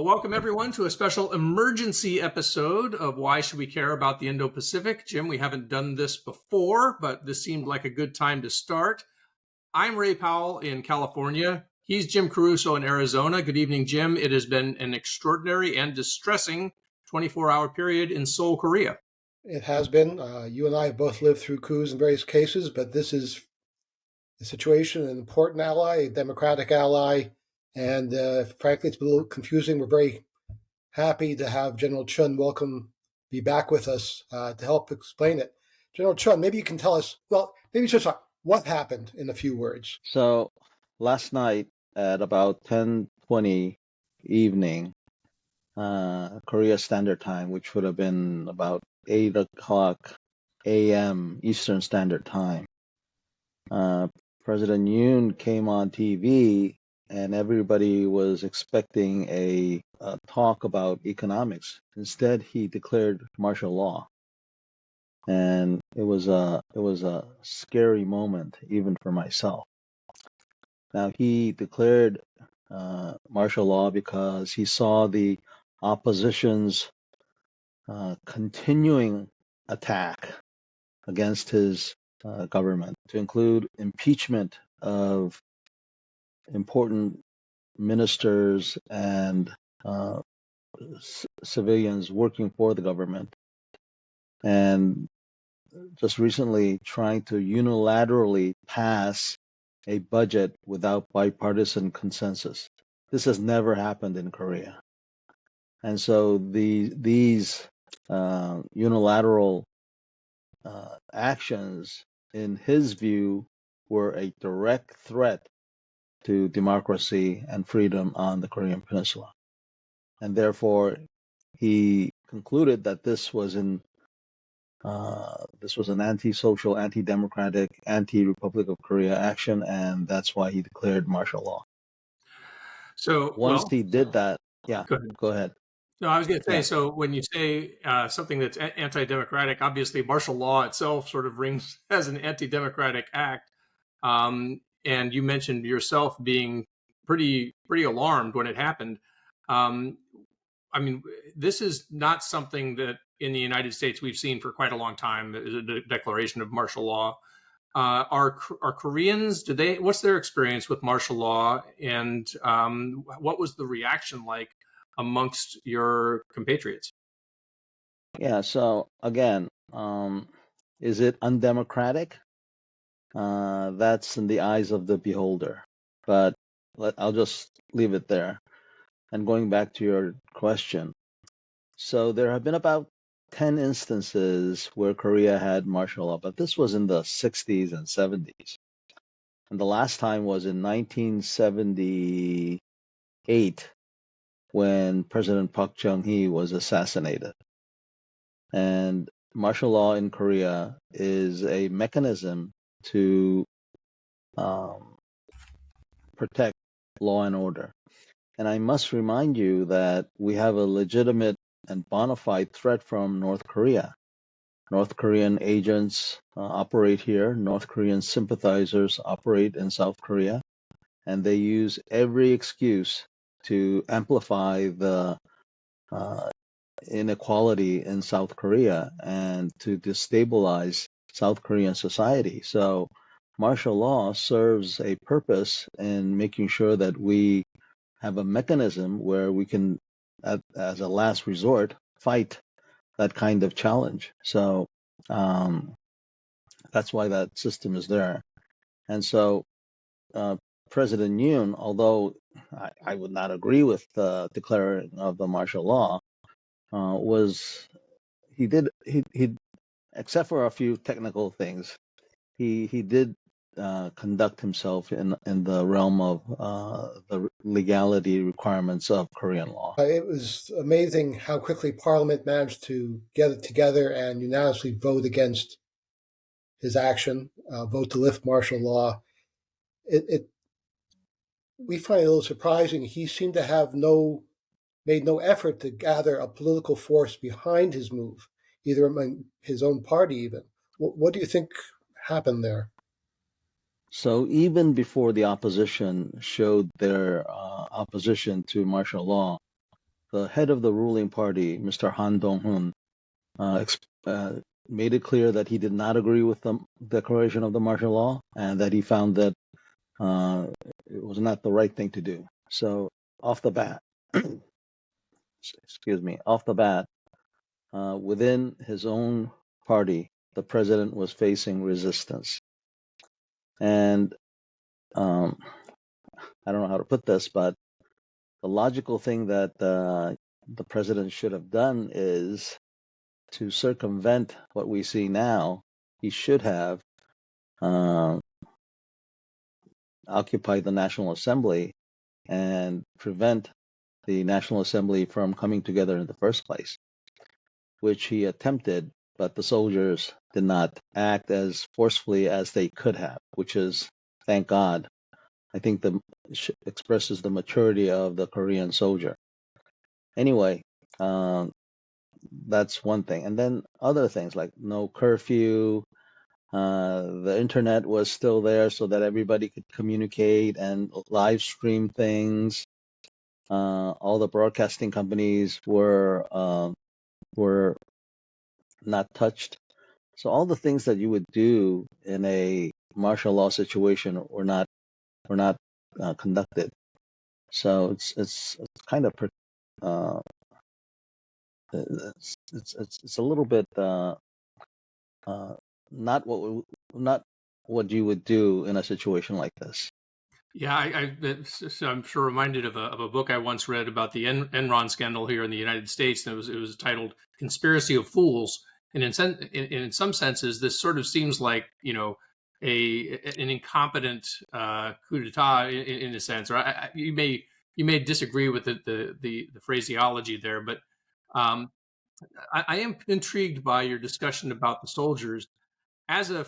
Well, welcome everyone to a special emergency episode of Why Should We Care About the Indo-Pacific? Jim, we haven't done this before, but this seemed like a good time to start. I'm Ray Powell in California. He's Jim Caruso in Arizona. Good evening, Jim. It has been an extraordinary and distressing 24-hour period in Seoul, Korea. It has been. You and I have both lived through coups in various cases, but this is a situation, an important ally, a democratic ally, and frankly, it's been a little confusing. We're very happy to have General Chun be back with us to help explain it. General Chun, maybe you can tell us, maybe just what happened in a few words. So last night at about 10:20 evening, Korea Standard Time, which would have been about 8 o'clock a.m. Eastern Standard Time, President Yoon came on TV and everybody was expecting a talk about economics. Instead, he declared martial law. And it was a scary moment, even for myself. Now, he declared martial law because he saw the opposition's continuing attack against his government, to include impeachment of important ministers and civilians working for the government, and just recently trying to unilaterally pass a budget without bipartisan consensus. This has never happened in Korea. And so these unilateral actions, in his view, were a direct threat to democracy and freedom on the Korean Peninsula. And therefore, he concluded that this was an anti-social, anti-democratic, anti-Republic of Korea action, and that's why he declared martial law. So once he did that, go ahead. No, I was going to say, so when you say something that's anti-democratic, obviously martial law itself sort of rings as an anti-democratic act. And you mentioned yourself being pretty alarmed when it happened. I mean, this is not something that in the United States we've seen for quite a long time, the declaration of martial law. Are Koreans, what's their experience with martial law, and what was the reaction like amongst your compatriots? Yeah, so again, is it undemocratic? That's in the eyes of the beholder, but I'll just leave it there. And going back to your question, so there have been about 10 instances where Korea had martial law, but this was in the 60s and 70s. And the last time was in 1978 when President Park Chung-hee was assassinated. And martial law in Korea is a mechanism to protect law and order. And I must remind you that we have a legitimate and bona fide threat from North Korea. North Korean agents operate here. North Korean sympathizers operate in South Korea. And they use every excuse to amplify the inequality in South Korea and to destabilize South Korean society. So martial law serves a purpose in making sure that we have a mechanism where we can, as a last resort, fight that kind of challenge. So that's why that system is there. And so President Yoon, although I would not agree with the declaring of the martial law, he except for a few technical things, he did conduct himself in the realm of the legality requirements of Korean law. It was amazing how quickly Parliament managed to get it together and unanimously vote against his action, vote to lift martial law. We find it a little surprising. He seemed to have made no effort to gather a political force behind his move, either among his own party even. What do you think happened there? So even before the opposition showed their opposition to martial law, the head of the ruling party, Mr. Han Dong-hun, made it clear that he did not agree with the declaration of the martial law and that he found that it was not the right thing to do. So off the bat, within his own party, the president was facing resistance. And I don't know how to put this, but the logical thing that the president should have done is to circumvent what we see now. He should have occupied the National Assembly and prevent the National Assembly from coming together in the first place, which he attempted, but the soldiers did not act as forcefully as they could have, which is, thank God, I think expresses the maturity of the Korean soldier. Anyway, that's one thing. And then other things like no curfew, the internet was still there so that everybody could communicate and live stream things. All the broadcasting companies were not touched. So all the things that you would do in a martial law situation were not conducted. So it's kind of it's a little bit not what you would do in a situation like this. Yeah, I'm sure reminded of a book I once read about the Enron scandal here in the United States. And it was titled "Conspiracy of Fools." And in some senses, this sort of seems like an incompetent coup d'état in a sense. Or you may disagree with the phraseology there, but I am intrigued by your discussion about the soldiers as a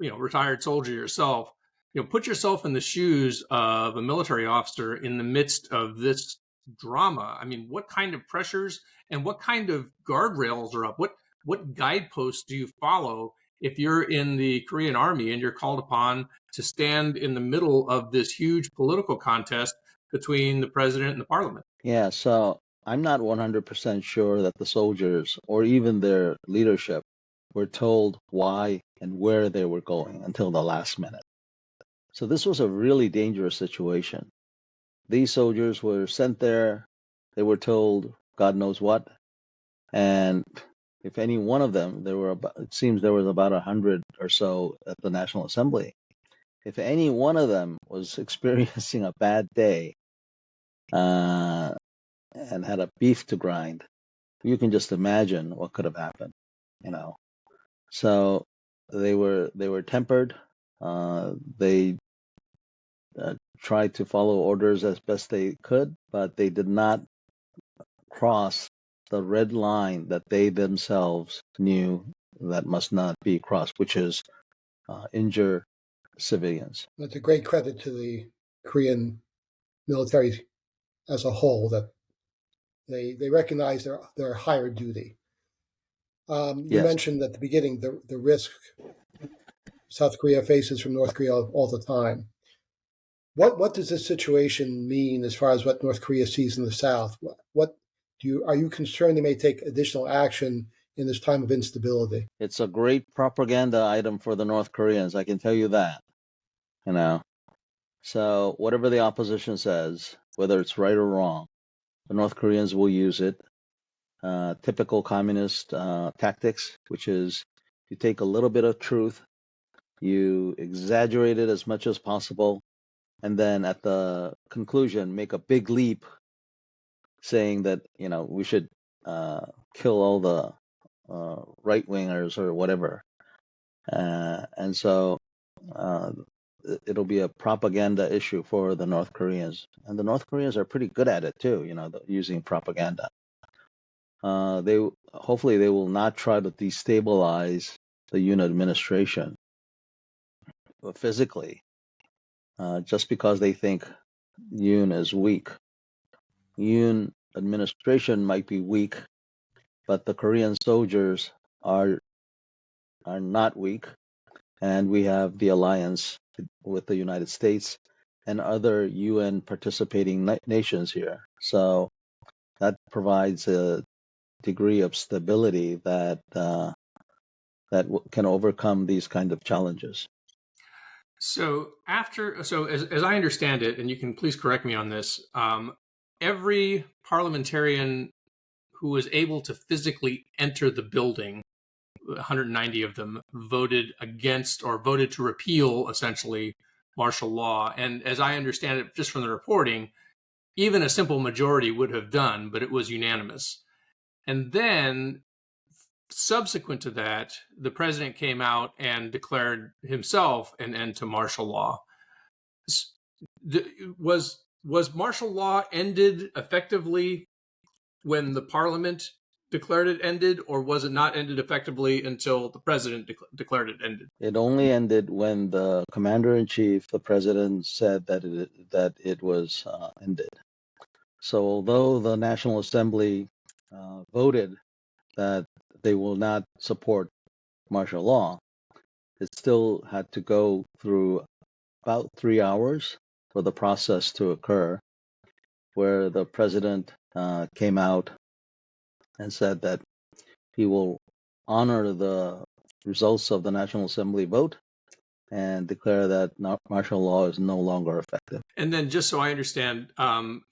retired soldier yourself. Put yourself in the shoes of a military officer in the midst of this drama. I mean, what kind of pressures and what kind of guardrails are up? What guideposts do you follow if you're in the Korean Army and you're called upon to stand in the middle of this huge political contest between the president and the parliament? Yeah, so I'm not 100% sure that the soldiers or even their leadership were told why and where they were going until the last minute. So this was a really dangerous situation. These soldiers were sent there. They were told God knows what. And if any one of them, it seems there was about 100 or so at the National Assembly. If any one of them was experiencing a bad day and had a beef to grind, you can just imagine what could have happened, So they were tempered. They tried to follow orders as best they could, but they did not cross the red line that they themselves knew that must not be crossed, which is injure civilians. That's a great credit to the Korean military as a whole that they recognize their higher duty. You Yes. mentioned at the beginning the risk South Korea faces from North Korea all the time. What does this situation mean as far as what North Korea sees in the South? Are you concerned they may take additional action in this time of instability? It's a great propaganda item for the North Koreans, I can tell you that. So whatever the opposition says, whether it's right or wrong, the North Koreans will use it. Typical communist tactics, which is you take a little bit of truth, you exaggerate it as much as possible, and then at the conclusion make a big leap saying that we should kill all the right-wingers or whatever, and so it'll be a propaganda issue for the North Koreans, and the North Koreans are pretty good at it too, using propaganda. Hopefully they will not try to destabilize the Yoon administration physically, just because they think Yoon is weak. Yoon administration might be weak, but the Korean soldiers are not weak, and we have the alliance with the United States and other UN participating nations here. So that provides a degree of stability that can overcome these kind of challenges. So as I understand it, and you can please correct me on this, every parliamentarian who was able to physically enter the building, 190 of them, voted against or voted to repeal essentially martial law. And as I understand it, just from the reporting, even a simple majority would have done, but it was unanimous. And then subsequent to that, the president came out and declared himself an end to martial law. Was martial law ended effectively when the parliament declared it ended, or was it not ended effectively until the president declared it ended? It only ended when the commander-in-chief, the president, said that it was ended. So although the National Assembly voted that they will not support martial law, it still had to go through about 3 hours for the process to occur, where the president came out and said that he will honor the results of the National Assembly vote and declare that martial law is no longer effective. And then, just so I understand,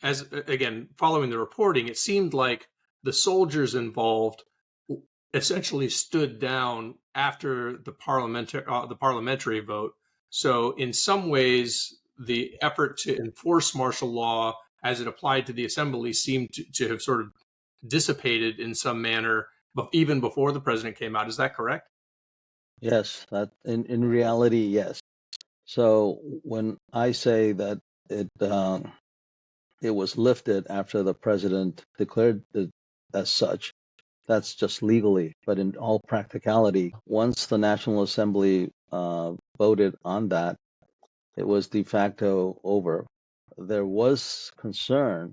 as again following the reporting, it seemed like the soldiers involved essentially stood down after the parliamentary vote. So, in some ways, the effort to enforce martial law as it applied to the assembly seemed to have sort of dissipated in some manner, but even before the president came out. Is that correct? Yes, that in reality, yes. So when I say that it was lifted after the president declared it as such, that's just legally. But in all practicality, once the National Assembly voted on that, it was de facto over. There was concern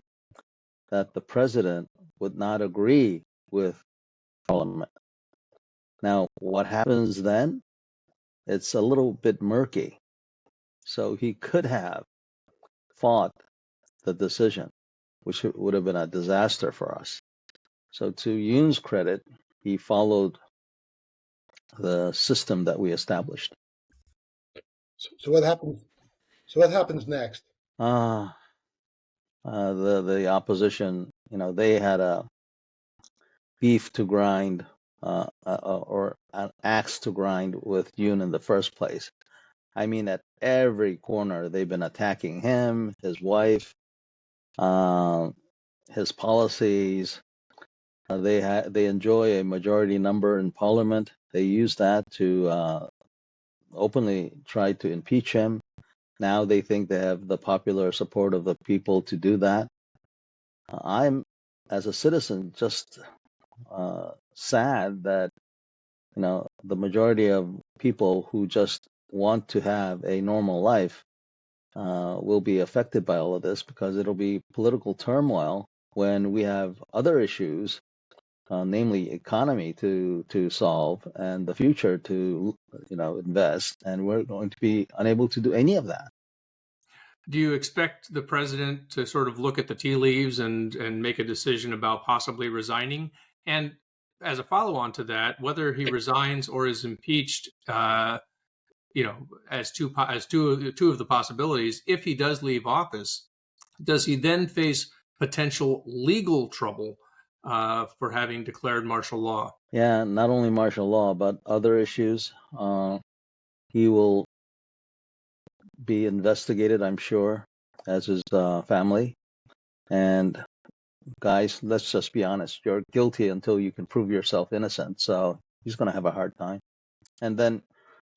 that the president would not agree with Parliament. Now, what happens then? It's a little bit murky. So he could have fought the decision, which would have been a disaster for us. So to Yoon's credit, he followed the system that we established. So what happens? So what happens next? The opposition, they had a beef to grind or an axe to grind with Yoon in the first place. I mean, at every corner, they've been attacking him, his wife, his policies. They enjoy a majority number in parliament. They use that to openly try to impeach him. Now they think they have the popular support of the people to do that. I'm, as a citizen, just sad that the majority of people who just want to have a normal life will be affected by all of this, because it'll be political turmoil when we have other issues, namely economy to solve and the future to invest, and we're going to be unable to do any of that. Do you expect the president to sort of look at the tea leaves and make a decision about possibly resigning? And as a follow-on to that, whether he resigns or is impeached, as two of the possibilities, if he does leave office, does he then face potential legal trouble for having declared martial law? Yeah, not only martial law, but other issues. He will be investigated, I'm sure, as his family. And guys, let's just be honest. You're guilty until you can prove yourself innocent. So he's going to have a hard time. And then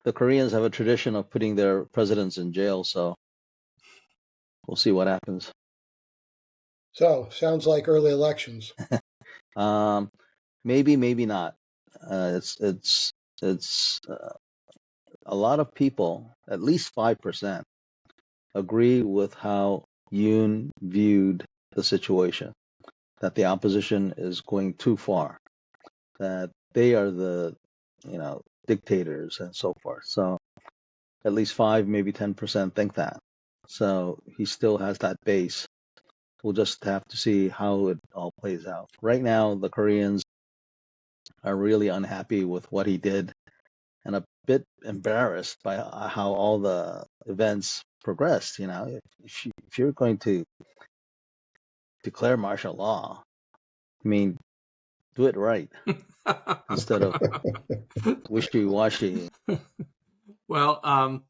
the Koreans have a tradition of putting their presidents in jail. So we'll see what happens. So sounds like early elections. Maybe, maybe not. It's a lot of people, at least 5%, agree with how Yoon viewed the situation, that the opposition is going too far, that they are the, dictators and so forth. So at least 5, maybe 10% think that. So he still has that base we'll just have to see how it all plays out. Right now, the Koreans are really unhappy with what he did and a bit embarrassed by how all the events progressed. If you're going to declare martial law, I mean, do it right instead of wishy-washy. Well,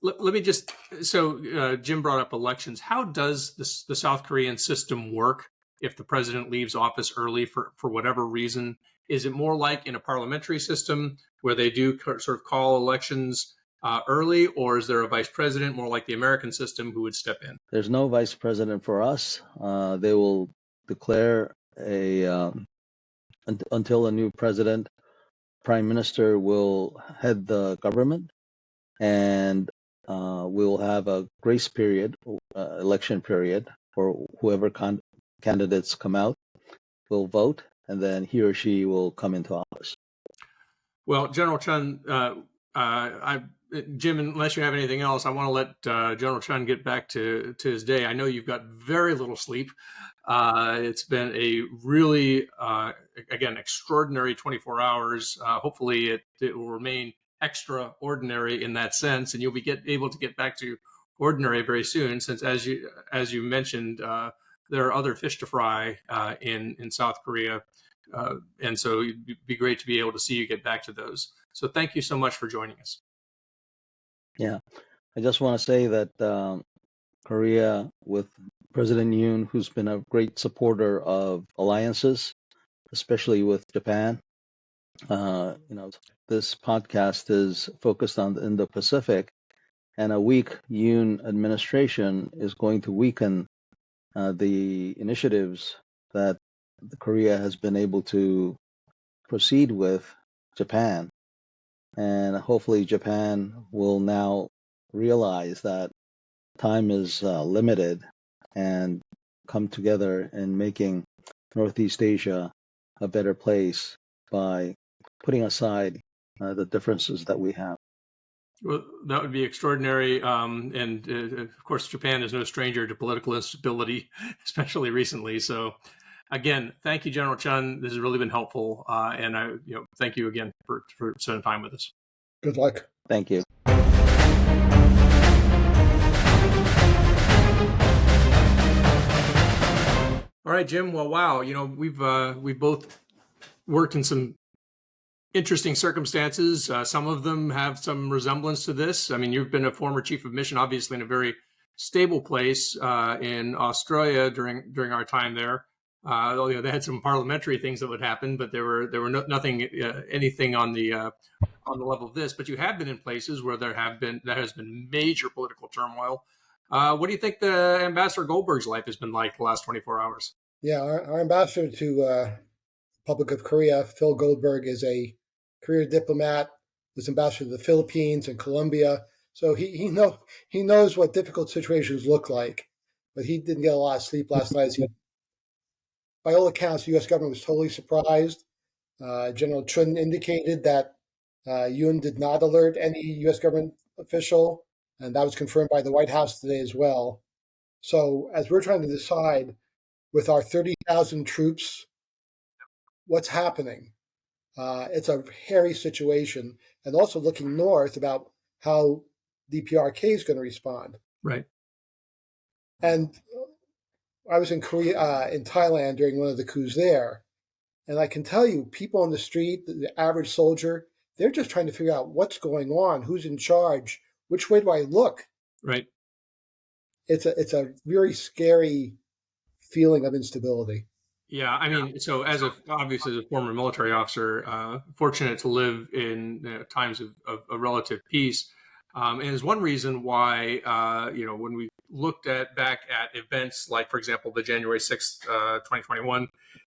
let me just, so Jim brought up elections. How does the South Korean system work if the president leaves office early for whatever reason? Is it more like in a parliamentary system where they do sort of call elections early, or is there a vice president more like the American system who would step in? There's no vice president for us. They will declare until a new president, prime minister will head the government, and we'll have a grace period, election period, for whoever candidates come out will vote, and then he or she will come into office. Well, General Chun, Jim, unless you have anything else, I want to let General Chun get back to his day. I know you've got very little sleep. It's been a really, again, extraordinary 24 hours. Hopefully it will remain extraordinary in that sense, and you'll be able to get back to ordinary very soon, since as you mentioned, there are other fish to fry in South Korea. And so it'd be great to be able to see you get back to those. So thank you so much for joining us. Yeah, I just want to say that Korea, with President Yoon, who's been a great supporter of alliances, especially with Japan. This podcast is focused on the Indo-Pacific, and a weak Yoon administration is going to weaken the initiatives that Korea has been able to proceed with Japan. And hopefully Japan will now realize that time is limited and come together in making Northeast Asia a better place by putting aside the differences that we have. Well, that would be extraordinary. And of course, Japan is no stranger to political instability, especially recently. So again, thank you, General Chun. This has really been helpful. And I thank you again for spending time with us. Good luck. Thank you. All right, Jim. Well, wow. We've both worked in some interesting circumstances. Some of them have some resemblance to this. I mean, you've been a former chief of mission, obviously in a very stable place in Australia during our time there. They had some parliamentary things that would happen, but there were nothing anything on the level of this. But you have been in places where there has been major political turmoil. What do you think the Ambassador Goldberg's life has been like the last 24 hours? Yeah, our ambassador to Republic of Korea, Phil Goldberg, is a career diplomat. Was ambassador to the Philippines and Colombia, so he knows what difficult situations look like. But he didn't get a lot of sleep last night. By all accounts, the U.S. government was totally surprised. General Chun indicated that Yoon did not alert any U.S. government official, and that was confirmed by the White House today as well. So as we're trying to decide with our 30,000 troops, what's happening? It's a hairy situation, and also looking north about how DPRK is going to respond. Right. And I was in Thailand during one of the coups there, and I can tell you, people on the street, the average soldier, they're just trying to figure out what's going on, who's in charge, which way do I look? Right. It's a very scary feeling of instability. Yeah, I mean, so obviously as a former military officer, fortunate to live in times of relative peace, and is one reason why when we looked back at events like, for example, the January 6th, 2021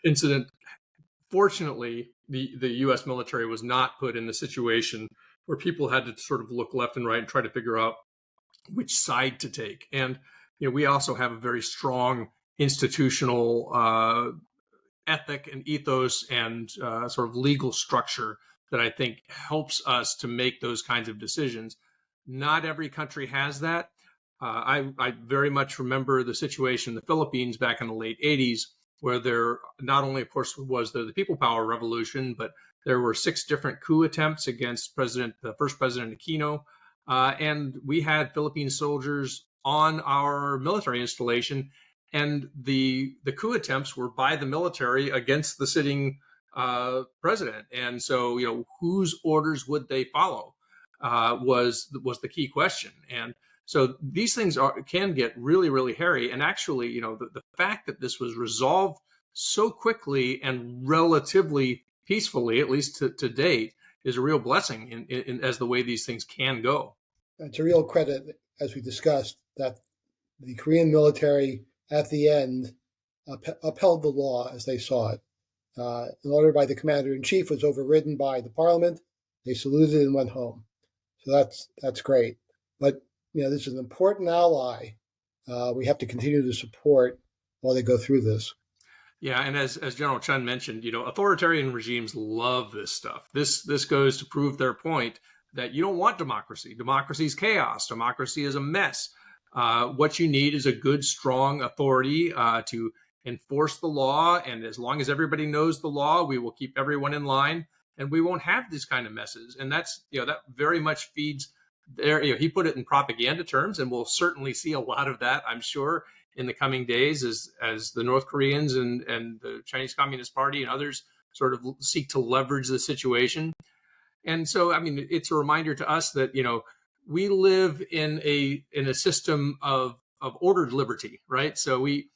incident, fortunately the U.S. military was not put in the situation where people had to sort of look left and right and try to figure out which side to take. And we also have a very strong institutional ethic and ethos and sort of legal structure that I think helps us to make those kinds of decisions. Not every country has that. I very much remember the situation in the Philippines back in the late 80s, where there not only, of course, was the People Power Revolution, but there were 6 different coup attempts against the first President Aquino. And we had Philippine soldiers on our military installation. And the coup attempts were by the military against the sitting president. And so, whose orders would they follow was the key question. And so these things can get really, really hairy. And actually, the fact that this was resolved so quickly and relatively peacefully, at least to date, is a real blessing in as the way these things can go. It's a real credit, as we discussed, that the Korean military at the end upheld the law as they saw it. An order by the commander-in-chief was overridden by the parliament. They saluted and went home. So that's great. But this is an important ally we have to continue to support while they go through this. Yeah, and as General Chun mentioned, authoritarian regimes love this stuff. This goes to prove their point that you don't want democracy. Democracy is chaos. Democracy is a mess. What you need is a good, strong authority to enforce the law. And as long as everybody knows the law, we will keep everyone in line, and we won't have these kind of messes. And that's that very much feeds there. He put it in propaganda terms, and we'll certainly see a lot of that, I'm sure, in the coming days as the North Koreans and the Chinese Communist Party and others sort of seek to leverage the situation. And so, it's a reminder to us that, we live in a system of ordered liberty, right? So we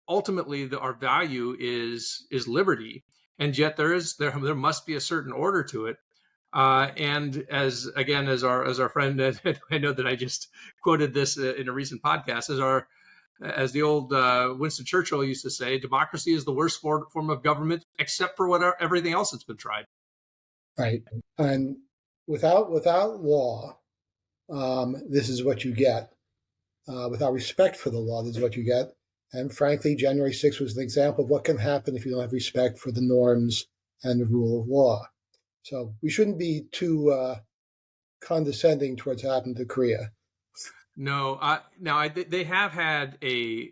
ultimately our value is liberty, and yet there must be a certain order to it. And as our friend, I know that I just quoted this in a recent podcast, as the old Winston Churchill used to say, democracy is the worst form of government, except for everything else that's been tried. Right. And without law, this is what you get. Without respect for the law, this is what you get. And frankly, January 6th was an example of what can happen if you don't have respect for the norms and the rule of law. So we shouldn't be too condescending towards what happened to Korea. No, they have had to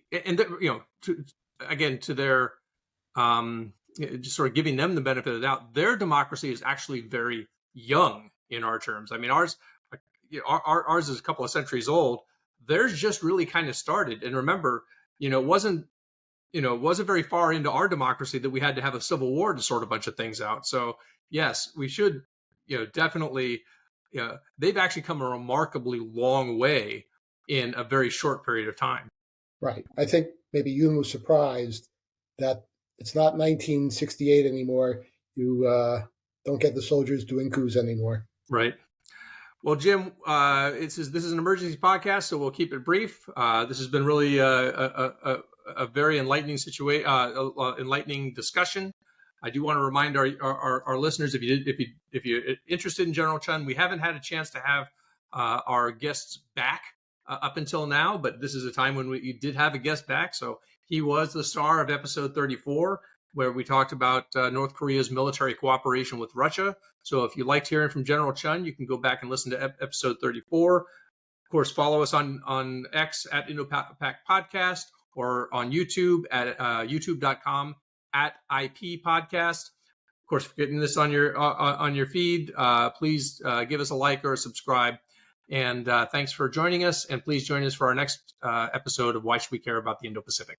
their just sort of giving them the benefit of the doubt. Their democracy is actually very young in our terms. Ours is a couple of centuries old. Theirs just really kind of started. And remember, it wasn't very far into our democracy that we had to have a civil war to sort a bunch of things out. So yes, we should, definitely, they've actually come a remarkably long way in a very short period of time. Right. I think maybe Yoon was surprised that it's not 1968 anymore. You don't get the soldiers doing coups anymore. Right. Well, Jim, this is an emergency podcast, so we'll keep it brief. This has been really a very enlightening enlightening discussion. I do want to remind our listeners, if you're interested in General Chun, we haven't had a chance to have our guests back up until now, but this is a time when we did have a guest back. So he was the star of episode 34, where we talked about North Korea's military cooperation with Russia. So if you liked hearing from General Chun, you can go back and listen to episode 34. Of course, follow us on X at Indo-Pacific Podcast, or on YouTube at youtube.com @IP Podcast. Of course, if you're getting this on your feed, please give us a like or a subscribe. And thanks for joining us. And please join us for our next episode of Why Should We Care About the Indo-Pacific?